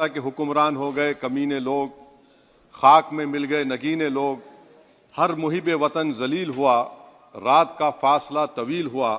कि हुक्मरान हो गए कमीने लोग, खाक में मिल गए नगीने लोग, हर मुहिबे वतन जलील हुआ, रात का फासला तवील हुआ,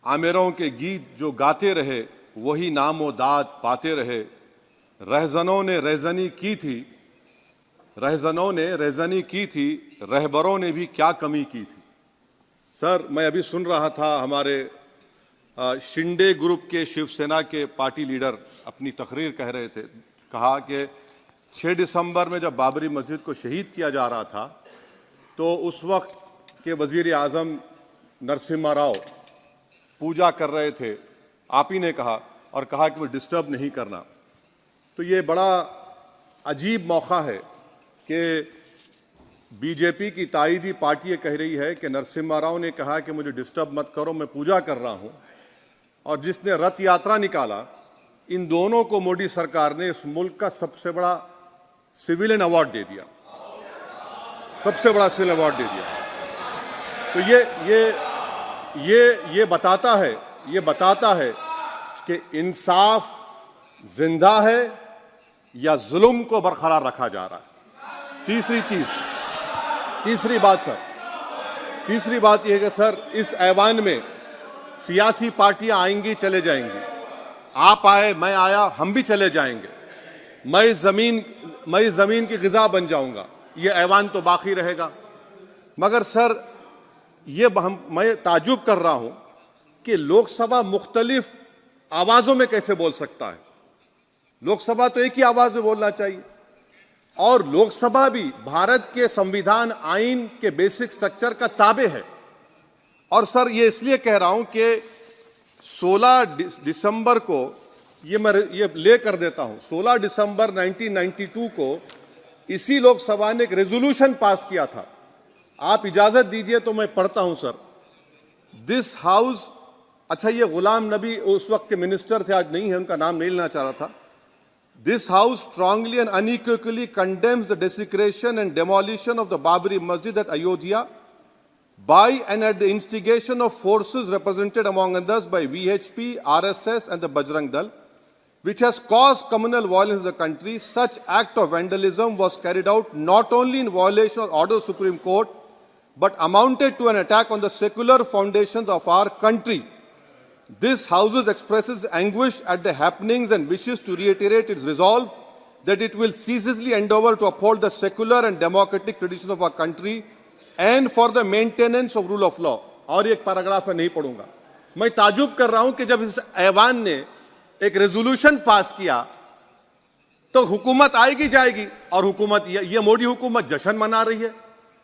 आमिरों के गीत जो गाते रहे वही नामो दाद पाते रहे, रहजनों ने रेजनी की थी, रहबरों ने भी क्या कमी की थी। सर, मैं अभी सुन रहा था हमारे शिंदे ग्रुप के शिवसेना के पार्टी लीडर अपनी तकरीर कह रहे थे, कहा कि 6 दिसंबर में जब बाबरी मस्जिद को शहीद किया जा रहा था तो उस वक्त के वजीर आज़म नरसिम्हा राव पूजा कर रहे थे, आप ही ने कहा, और कहा कि वो डिस्टर्ब नहीं करना। तो ये बड़ा अजीब मौका है कि बीजेपी की ताईदी पार्टी ये कह रही है कि नरसिम्हा राव ने कहा कि मुझे डिस्टर्ब मत करो, मैं पूजा कर रहा हूं, और जिसने रथ यात्रा निकाला, इन दोनों को मोदी सरकार ने इस मुल्क का सबसे बड़ा सिविलियन अवार्ड दे दिया, सबसे बड़ा सिविलियन अवार्ड दे दिया। तो ये बताता है कि इंसाफ जिंदा है या जुल्म को बरकरार रखा जा रहा है। तीसरी बात यह है कि सर, इस ऐवान में सियासी पार्टियां आएंगी चले जाएंगी, आप आए मैं आया हम भी चले जाएंगे, मैं जमीन की गिजा बन जाऊंगा, ये ऐवान तो बाकी रहेगा। मगर सर, मैं ताजुब कर रहा हूं कि लोकसभा मुख्तलिफ आवाजों में कैसे बोल सकता है। लोकसभा तो एक ही आवाज में बोलना चाहिए, और लोकसभा भी भारत के संविधान आइन के बेसिक स्ट्रक्चर का ताबे है। और सर, ये इसलिए कह रहा हूं कि 16 दिसंबर को ये ले कर देता हूं, 16 दिसंबर 1992 को इसी लोकसभा ने एक रेजोल्यूशन पास किया था। आप इजाजत दीजिए तो मैं पढ़ता हूं सर। दिस हाउस, अच्छा, ये गुलाम नबी उस वक्त के मिनिस्टर थे, आज नहीं है, उनका नाम नहीं लेना चाह रहा था। This house strongly and unequivocally condemns the desecration and demolition of the Babri Masjid at Ayodhya by and at the instigation of forces represented among others by VHP, RSS and the Bajrang Dal, which has caused communal violence in the country. Such act of vandalism was carried out not only in violation of order of Supreme Court, but amounted to an attack on the secular foundations of our country. This House expresses anguish at the happenings and wishes to reiterate its resolve that it will ceaselessly endeavor to uphold the secular and democratic traditions of our country and for the maintenance of rule of law. और एक paragraph है, नहीं पढ़ूंगा। मैं ताजुब कर रहा हूं कि जब इस ऐवान ने एक रेजोल्यूशन पास किया तो हुकूमत आएगी जाएगी, और हुकूमत ये मोदी हुकूमत जश्न मना रही है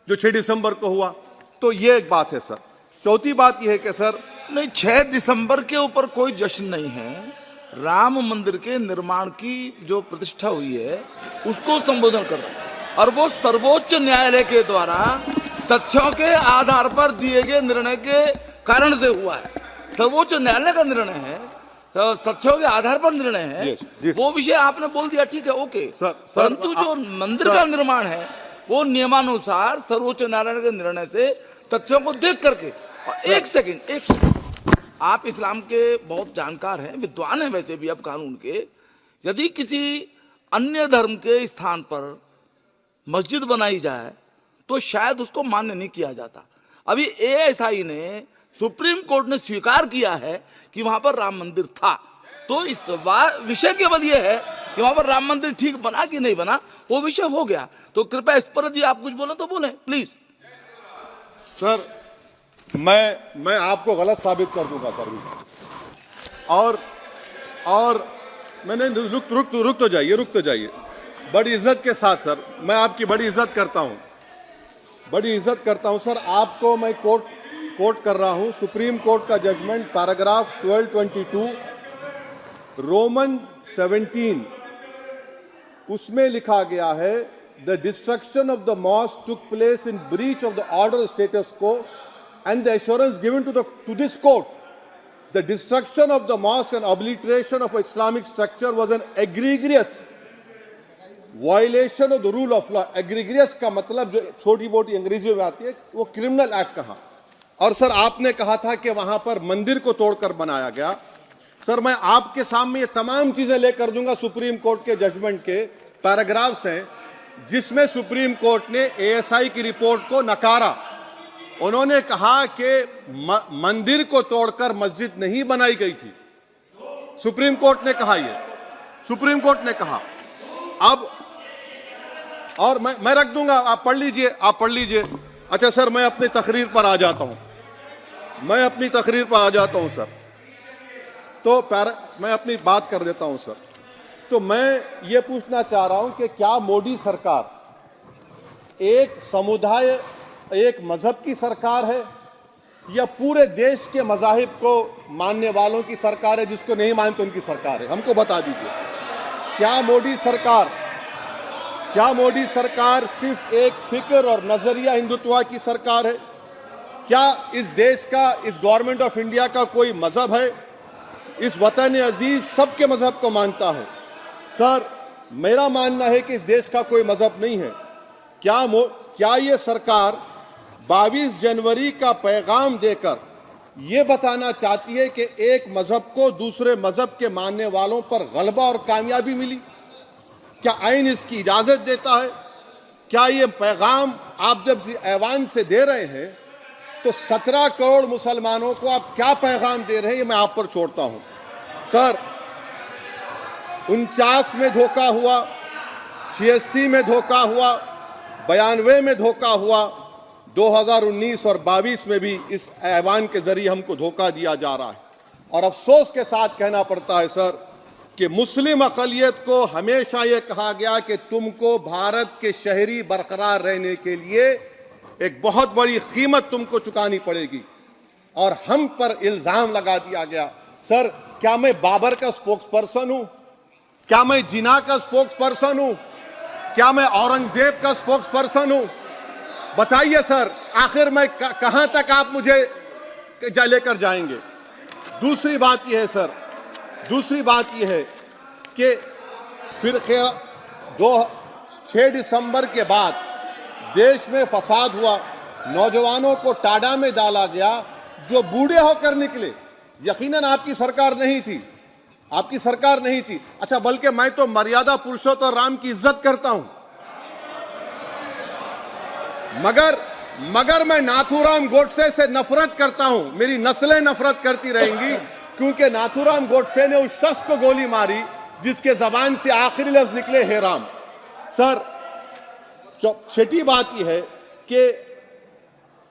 जो 6 दिसंबर को हुआ। तो ये एक बात है सर। चौथी बात यह है कि सर, नहीं, 6 दिसंबर के ऊपर कोई जश्न नहीं है। राम मंदिर के निर्माण की जो प्रतिष्ठा हुई है उसको संबोधन कर रहा है, और वो सर्वोच्च न्यायालय के द्वारा तथ्यों के आधार पर दिए गए निर्णय के कारण से हुआ है। सर्वोच्च न्यायालय का निर्णय है, तो तथ्यों के आधार पर निर्णय है। वो विषय आपने बोल दिया, ठीक है, ओके। परंतु जो मंदिर का निर्माण है वो नियमानुसार सर्वोच्च न्यायालय के निर्णय से तथ्यों को देख करके। और एक सेकंड, आप इस्लाम के बहुत जानकार हैं, विद्वान हैं वैसे भी अब कानून के। यदि किसी अन्य धर्म के स्थान पर मस्जिद बनाई जाए तो शायद उसको मान्य नहीं किया जाता। अभी एएसआई ने, सुप्रीम कोर्ट ने स्वीकार किया है कि वहां पर राम मंदिर था। तो इस विषय केवल यह है कि वहां पर राम मंदिर ठीक बना कि नहीं बना, वो विषय हो गया। तो कृपया इस पर यदि आप कुछ बोले तो बोलें प्लीज। सर, मैं आपको गलत साबित कर दूंगा सर। और मैंने रुक तो जाइए बड़ी इज्जत के साथ सर, मैं आपकी बड़ी इज्जत करता हूं सर। आपको मैं कोट कर रहा हूं सुप्रीम कोर्ट का जजमेंट, पैराग्राफ 1222 रोमन 17, उसमें लिखा गया है, the destruction of the mosque took place in breach of the order status को and the assurance given to this court, the destruction of the mosque and obliteration of Islamic structure was an egregious violation of the rule of law. Egregious का मतलब जो छोटी मोटी अंग्रेजी में आती है वो क्रिमिनल एक्ट कहा। और सर, आपने कहा था कि वहां पर मंदिर को तोड़कर बनाया गया। सर मैं आपके सामने ये तमाम चीजें लेकर दूंगा, सुप्रीम कोर्ट के जजमेंट के पैराग्राफ्स हैं जिसमें सुप्रीम कोर्ट ने एएसआई की रिपोर्ट को नकारा। उन्होंने कहा कि मंदिर को तोड़कर मस्जिद नहीं बनाई गई थी। सुप्रीम कोर्ट ने कहा, ये सुप्रीम कोर्ट ने कहा। अब और मैं रख दूंगा, आप पढ़ लीजिए, आप पढ़ लीजिए। अच्छा सर, मैं अपनी तकरीर पर आ जाता हूं, मैं अपनी तकरीर पर आ जाता हूं सर। तो मैं अपनी बात कर देता हूं सर। तो मैं ये पूछना चाह रहा हूं कि क्या मोदी सरकार एक समुदाय, एक मजहब की सरकार है या पूरे देश के मजाहिब को मानने वालों की सरकार है, जिसको नहीं मानते उनकी सरकार है? हमको बता दीजिए। क्या मोदी सरकार सिर्फ एक फिक्र और नजरिया हिंदुत्व की सरकार है? क्या इस देश का, इस गवर्नमेंट ऑफ इंडिया का कोई मजहब है? इस वतन अजीज सबके मजहब को मानता है। सर मेरा मानना है कि इस देश का कोई मजहब नहीं है। क्या ये सरकार 22 जनवरी का पैगाम देकर ये बताना चाहती है कि एक मजहब को दूसरे मजहब के मानने वालों पर गलबा और कामयाबी मिली? क्या आइन इसकी इजाजत देता है? क्या ये पैगाम आप जब ऐवान से दे रहे हैं तो 17 करोड़ मुसलमानों को आप क्या पैगाम दे रहे हैं, ये मैं आप पर छोड़ता हूं। सर 49 में धोखा हुआ, 86 में धोखा हुआ, 92 में धोखा हुआ, 2019 और 22 में भी इस ऐवान के जरिए हमको धोखा दिया जा रहा है। और अफसोस के साथ कहना पड़ता है सर कि मुस्लिम अक़लियत को हमेशा ये कहा गया कि तुमको भारत के शहरी बरकरार रहने के लिए एक बहुत बड़ी कीमत तुमको चुकानी पड़ेगी, और हम पर इल्जाम लगा दिया गया। सर क्या मैं बाबर का स्पोक्स पर्सन हूं? क्या मैं जिना का स्पोक्स पर्सन हूं? क्या मैं औरंगजेब का स्पोक्स पर्सन हूं? बताइए सर, आखिर मैं कहां तक आप मुझे लेकर जाएंगे? दूसरी बात यह है सर, दूसरी बात यह है कि फिर 6 दिसंबर के बाद देश में फसाद हुआ, नौजवानों को टाडा में डाला गया जो बूढ़े होकर निकले। यकीनन आपकी सरकार नहीं थी, आपकी सरकार नहीं थी। अच्छा, बल्कि मैं तो मर्यादा पुरुषोत्तम राम की इज्जत करता हूं, मगर मैं नाथूराम गोडसे से नफरत करता हूं। मेरी नस्लें नफरत करती रहेंगी क्योंकि नाथूराम गोडसे ने उस शख्स को गोली मारी जिसके जबान से आखिरी लफ्ज निकले हे राम। सर छठी बात यह है कि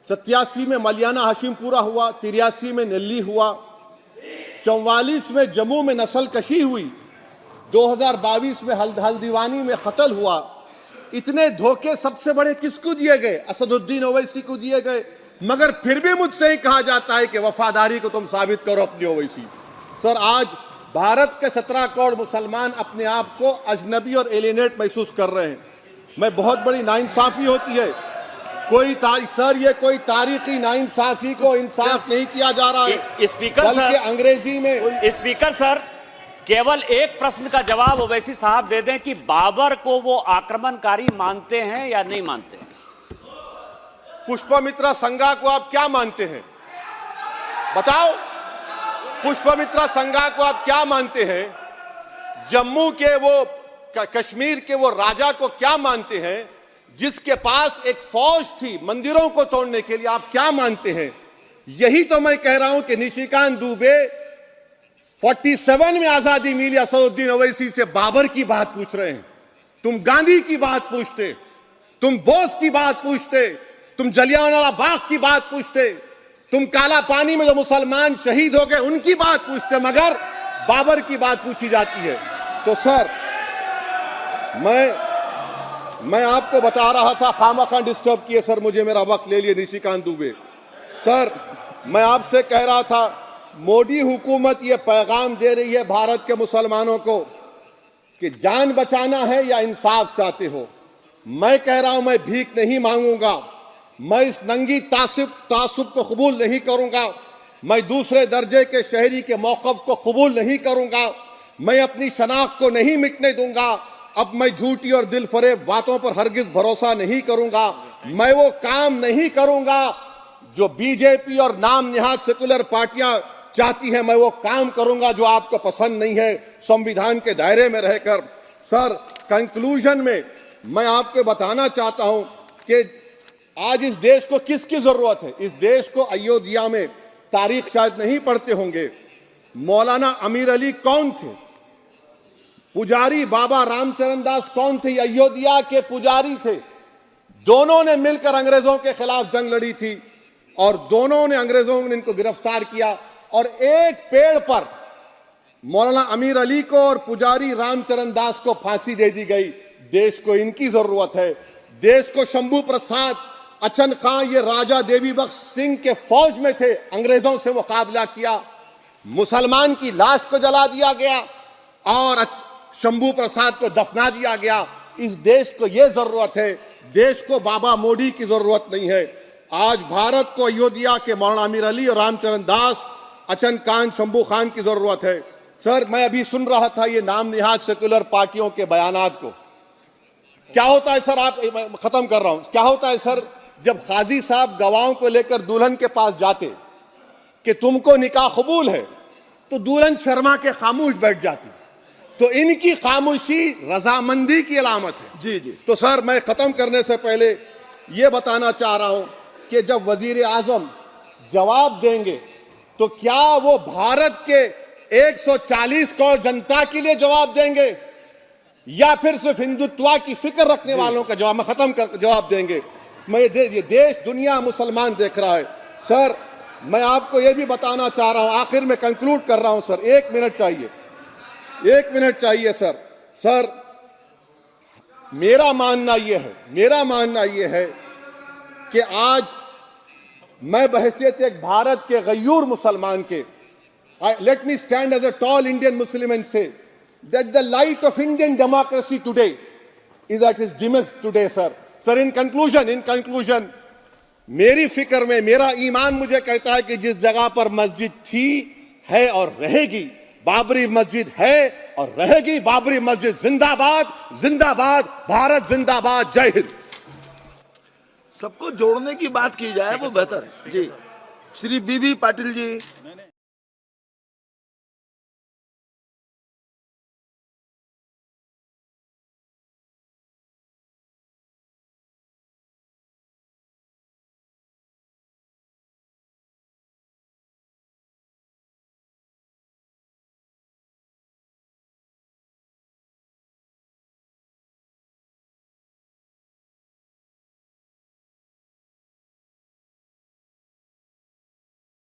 87 में मलियाना हाशिमपुरा हुआ, 83 में नेल्ली हुआ, 44 में जम्मू में नस्ल कशी हुई, 2022 में हल्दीवानी में कत्ल हुआ। इतने धोखे सबसे बड़े किसको दिए गए? असदुद्दीन ओवैसी को दिए गए। मगर फिर भी मुझसे ही कहा जाता है कि वफादारी को तुम साबित करो अपनी ओवैसी। सर आज भारत के 17 करोड़ मुसलमान अपने आप को अजनबी और एलिनेट महसूस कर रहे हैं। मैं बहुत बड़ी नाइंसाफी होती है, सर ये कोई तारीखी नाइंसाफी को इंसाफ नहीं किया जा रहा है। स्पीकर बल्कि सर, अंग्रेजी में स्पीकर सर केवल एक प्रश्न का जवाब ओवैसी साहब दे दें कि बाबर को वो आक्रमणकारी मानते हैं या नहीं मानते हैं? पुष्पमित्रा संघा को आप क्या मानते हैं? बताओ, पुष्पमित्रा संघा को आप क्या मानते हैं? जम्मू के वो, कश्मीर के वो राजा को क्या मानते हैं जिसके पास एक फौज थी मंदिरों को तोड़ने के लिए? आप क्या मानते हैं? यही तो मैं कह रहा हूं कि निशिकांत दुबे 47 में आजादी मिली, असदुद्दीन ओवैसी से बाबर की बात पूछ रहे हैं। तुम गांधी की बात पूछते, तुम बोस की बात पूछते, तुम जलियांवाला बाग की बात पूछते, तुम काला पानी में जो मुसलमान शहीद हो गए उनकी बात पूछते, मगर बाबर की बात पूछी जाती है। तो सर मैं आपको बता रहा था, खामखा डिस्टर्ब किए सर, मुझे मेरा वक्त ले लिए निशिकांत दुबे। सर मैं आपसे कह रहा था, मोदी हुकूमत ये पैगाम दे रही है भारत के मुसलमानों को कि जान बचाना है या इंसाफ चाहते हो। मैं कह रहा हूं, मैं भीख नहीं मांगूंगा, मैं इस नंगी तासुब को कबूल नहीं करूंगा, मैं दूसरे दर्जे के शहरी के मौक़िफ़ को कबूल नहीं करूंगा, मैं अपनी शनाख्त को नहीं मिटने दूंगा। अब मैं झूठी और दिल फरेब बातों पर हरगिज भरोसा नहीं करूंगा। मैं वो काम नहीं करूंगा जो बीजेपी और नाम निहाद सेकुलर पार्टियां चाहती है मैं वो काम करूंगा जो आपको पसंद नहीं है, संविधान के दायरे में रहकर। सर, कंक्लूजन में मैं आपको बताना चाहता हूं कि आज इस देश को किसकी जरूरत है। इस देश को अयोध्या में, तारीख शायद नहीं पढ़ते होंगे, मौलाना अमीर अली कौन थे, पुजारी बाबा रामचरण दास कौन थे, अयोध्या के पुजारी थे। दोनों ने मिलकर अंग्रेजों के खिलाफ जंग लड़ी थी और दोनों ने, अंग्रेजों ने इनको गिरफ्तार किया और एक पेड़ पर मौलाना अमीर अली को और पुजारी रामचरण दास को फांसी दे दी गई। देश को इनकी जरूरत है। देश को शंभू प्रसाद, अचन खां, ये राजा देवी बख्श सिंह के फौज में थे, अंग्रेजों से मुकाबला किया, मुसलमान की लाश को जला दिया गया और शंभू प्रसाद को दफना दिया गया। इस देश को यह जरूरत है, देश को बाबा मोदी की जरूरत नहीं है। आज भारत को अयोध्या के मौलाना अमीर अली और रामचरण दास, अचन खान, शंभू खान की जरूरत है। सर, मैं अभी सुन रहा था ये नाम निहाद सेकुलर पार्टियों के बयानात को। क्या होता है सर, आप, खत्म कर रहा हूं, क्या होता है सर, जब काजी साहब गवाहों को लेकर दुल्हन के पास जाते कि तुमको निकाह कबूल है, तो दुल्हन शर्मा के खामोश बैठ जाती। तो इनकी खामोशी रजामंदी की अलामत है। जी जी। तो सर, मैं खत्म करने से पहले यह बताना चाह रहा हूं कि जब वजीर आजम जवाब देंगे तो क्या वो भारत के 140 करोड़ जनता के लिए जवाब देंगे या फिर सिर्फ हिंदुत्व की फिक्र रखने वालों का जवाब, मैं खत्म कर जवाब देंगे। मैं ये देश, दुनिया, मुसलमान देख रहा है। सर, मैं आपको ये भी बताना चाह रहा हूं, आखिर में कंक्लूड कर रहा हूं सर, 1 मिनट चाहिए, 1 मिनट चाहिए सर। सर, मेरा मानना यह है कि आज मैं बहैसियत एक भारत के गयूर मुसलमान के, let me stand as a tall Indian Muslim and say that the light of Indian democracy today is at its dimmest today, sir. Sir, in conclusion, मेरी फिक्र में, मेरा ईमान मुझे कहता है कि जिस जगह पर मस्जिद थी, है और रहेगी, बाबरी मस्जिद है और रहेगी, बाबरी मस्जिद जिंदाबाद, जिंदाबाद, भारत जिंदाबाद, जय हिंद। सबको जोड़ने की बात की जाए वो बेहतर है। जी, श्री बीबी पाटिल जी।